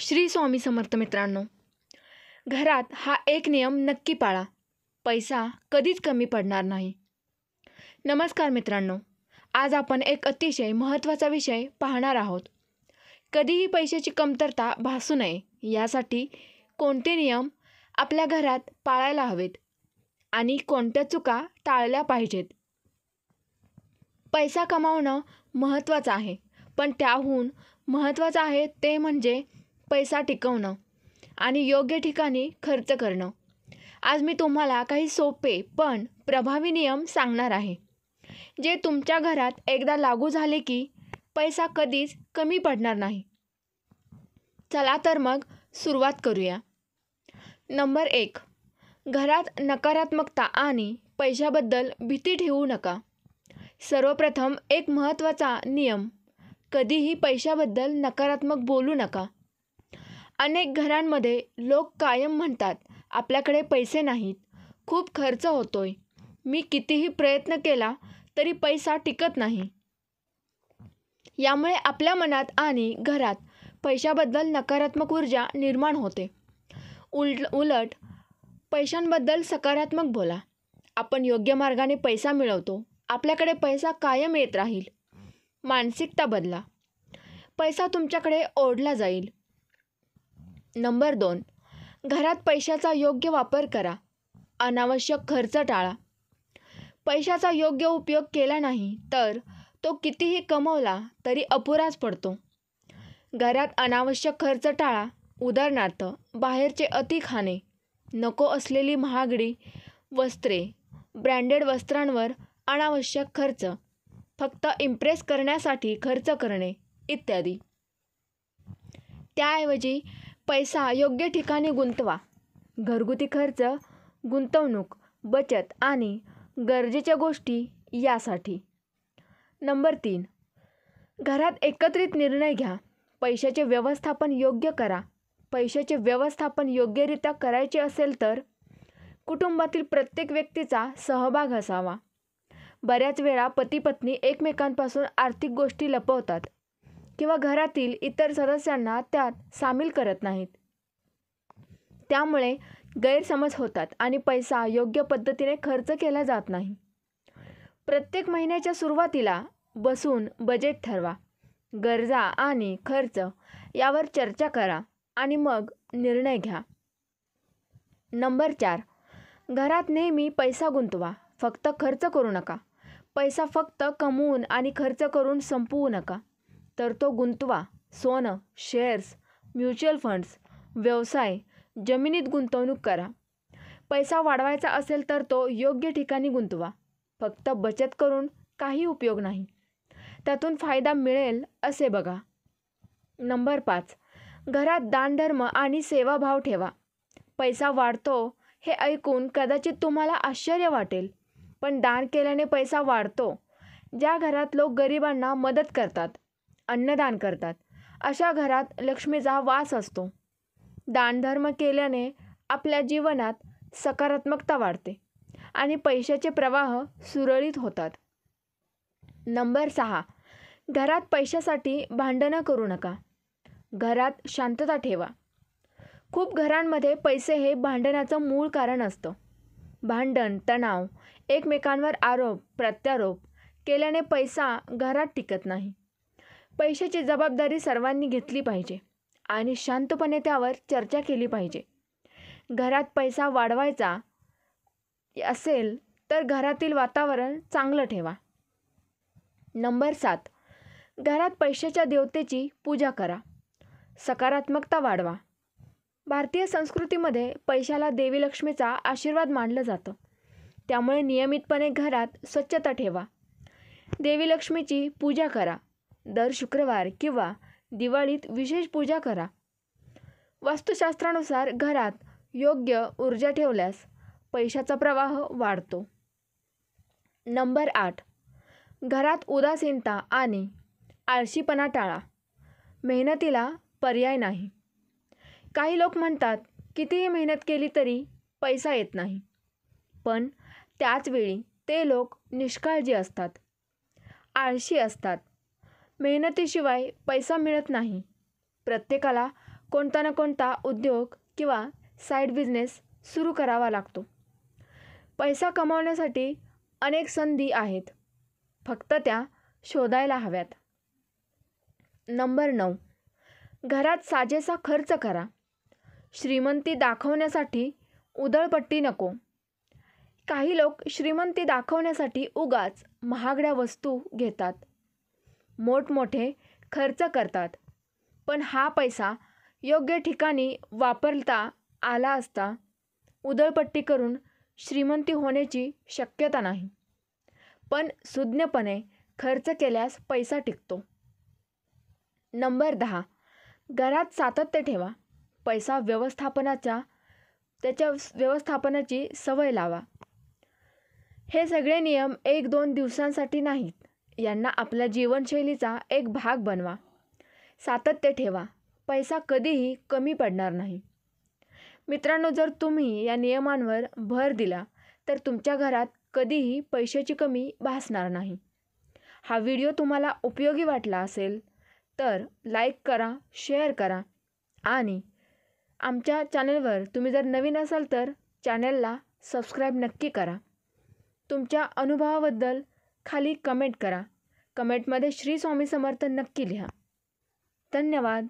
श्री स्वामी समर्थ मित्रांनो, घरात हा एक नियम नक्की पाळा, पैसा कधीच कमी पडणार नाही. नमस्कार मित्रांनो, आज आपण एक अतिशय महत्त्वाचा विषय पाहणार आहोत. कधीही पैशाची कमतरता भासू नये यासाठी कोणते नियम आपल्या घरात पाळायला हवेत आणि कोणत्या चुका टाळल्या पाहिजेत. पैसा कमावणं महत्त्वाचं आहे, पण त्याहून महत्त्वाचं आहे ते म्हणजे पैसा टिकवणं आणि योग्य ठिकाणी खर्च करणं. आज मी तुम्हाला काही सोपे पण प्रभावी नियम सांगणार आहे, जे तुमच्या घरात एकदा लागू झाले की पैसा कधीच कमी पडणार नाही. चला तर मग सुरुवात करूया. नंबर 1. घरात नकारात्मकता आणि पैशाबद्दल भीती ठेवू नका. सर्वप्रथम एक महत्त्वाचा नियम, कधीही पैशाबद्दल नकारात्मक बोलू नका. अनेक घरांमध्ये लोक कायम म्हणतात, आपल्याकडे पैसे नाहीत, खूप खर्च होतोय, मी कितीही प्रयत्न केला तरी पैसा टिकत नाही. यामुळे आपल्या मनात आणि घरात पैशाबद्दल नकारात्मक ऊर्जा निर्माण होते. उलट पैशांबद्दल सकारात्मक बोला. आपण योग्य मार्गाने पैसा मिळवतो, आपल्याकडे पैसा कायम येत राहील. मानसिकता बदला. पैसा तुमच्याकडे ओढला जाईल. नंबर 2. घरात पैशाचा योग्य वापर करा. अनावश्यक खर्च टाळा. पैशाचा योग्य उपयोग केला नाही तर तो कितीही कमवला तरी अपुराच पडतो. घरात अनावश्यक खर्च टाळा. उदाहरणार्थ, बाहेरचे अति खाणे, नको असलेली महागडी वस्त्रे, ब्रँडेड वस्त्रांवर अनावश्यक खर्च, फक्त इम्प्रेस करण्यासाठी खर्च करणे इत्यादी. त्याऐवजी पैसा योग्य ठिकाणी गुंतवा. घरगुती खर्च, गुंतवणूक, बचत आणि गरजेच्या गोष्टी यासाठी. नंबर 3. घरात एकत्रित निर्णय घ्या. पैशाचे व्यवस्थापन योग्य करा. पैशाचे व्यवस्थापन योग्यरित्या करायचे असेल तर कुटुंबातील प्रत्येक व्यक्तीचा सहभाग असावा. बऱ्याच वेळा पती-पत्नी एकमेकांपासून आर्थिक गोष्टी लपवतात किंवा घरातील इतर सदस्यांना त्यात सामील करत नाहीत. त्यामुळे गैरसमज होतात आणि पैसा योग्य पद्धतीने खर्च केला जात नाही. प्रत्येक महिन्याच्या सुरुवातीला बसून बजेट ठरवा. गरजा आणि खर्च यावर चर्चा करा आणि मग निर्णय घ्या. नंबर 4. घरात नेहमी पैसा गुंतवा. फक्त खर्च करू नका. पैसा फक्त कमवून आणि खर्च करून संपवू नका, तर तो गुंतवा. सोनं, शेअर्स, म्युच्युअल फंड्स, व्यवसाय, जमिनीत गुंतवणूक करा. पैसा वाढवायचा असेल तर तो योग्य ठिकाणी गुंतवा. फक्त बचत करून काही उपयोग नाही. त्यातून फायदा मिळेल असे बघा. नंबर 5. घरात दानधर्म आणि सेवाभाव ठेवा. पैसा वाढतो हे ऐकून कदाचित तुम्हाला आश्चर्य वाटेल, पण दान केल्याने पैसा वाढतो. ज्या घरात लोक गरिबांना मदत करतात, अन्नदान करतात, अशा घरात लक्ष्मीचा वास असतो. दानधर्म केल्याने आपल्या जीवनात सकारात्मकता वाढते आणि पैशाचे प्रवाह सुरळीत होतात. नंबर 6. घरात पैशासाठी भांडणं करू नका. घरात शांतता ठेवा. खूप घरांमध्ये पैसे हे भांडणाचं मूळ कारण असतं. भांडण, तणाव, एकमेकांवर आरोप प्रत्यारोप केल्याने पैसा घरात टिकत नाही. पैशाची जबाबदारी सर्वांनी घेतली पाहिजे आणि शांतपणे त्यावर चर्चा केली पाहिजे. घरात पैसा वाढवायचा असेल तर घरातील वातावरण चांगलं ठेवा. नंबर 7. घरात पैशाच्या देवतेची पूजा करा. सकारात्मकता वाढवा. भारतीय संस्कृतीमध्ये पैशाला देवी लक्ष्मीचा आशीर्वाद मानलं जातं. त्यामुळे नियमितपणे घरात स्वच्छता ठेवा. देवी लक्ष्मीची पूजा करा. दर शुक्रवार किंवा दिवाळीत विशेष पूजा करा. वास्तुशास्त्रानुसार घरात योग्य ऊर्जा ठेवल्यास पैशाचा प्रवाह वाढतो. नंबर 8. घरात उदासीनता आणि आळशीपणा टाळा. मेहनतीला पर्याय नाही. काही लोक म्हणतात, कितीही मेहनत केली तरी पैसा येत नाही. पण त्याच वेळी ते लोक निष्काळजी असतात, आळशी असतात. मेहनतीशिवाय पैसा मिळत नाही. प्रत्येकाला कोणता ना कोणता उद्योग किंवा साईड बिझनेस सुरू करावा लागतो. पैसा कमावण्यासाठी अनेक संधी आहेत, फक्त त्या शोधायला हव्यात. नंबर 9. घरात साजेसा खर्च करा. श्रीमंती दाखवण्यासाठी उधळपट्टी नको. काही लोक श्रीमंती दाखवण्यासाठी उगाच महागड्या वस्तू घेतात, मोठमोठे खर्च करतात. पण हा पैसा योग्य ठिकाणी वापरता आला असता उधळपट्टी करून श्रीमंती होण्याची शक्यता नाही. पण सुज्ञपणे खर्च केल्यास पैसा टिकतो. नंबर 10. घरात सातत्य ठेवा. पैसा व्यवस्थापनाची सवय लावा. हे सगळे नियम 1-2 दिवसांसाठी नाहीत. यांना आपल्या जीवनशैलीचा एक भाग बनवा. सातत्य ठेवा. पैसा कधीही कमी पडणार नाही. मित्रांनो, जर तुम्ही या नियमांवर भर दिला तर तुमच्या घरात कधीही पैशाची कमी भासणार नाही. हा व्हिडिओ तुम्हाला उपयोगी वाटला असेल तर लाईक करा, शेअर करा आणि आमच्या चॅनलवर तुम्ही जर नवीन असाल तर चॅनलला सबस्क्राईब नक्की करा. तुमच्या अनुभवाबद्दल खाली कमेंट करा. कमेंटमध्ये श्री स्वामी समर्थ नक्की लिहा. धन्यवाद.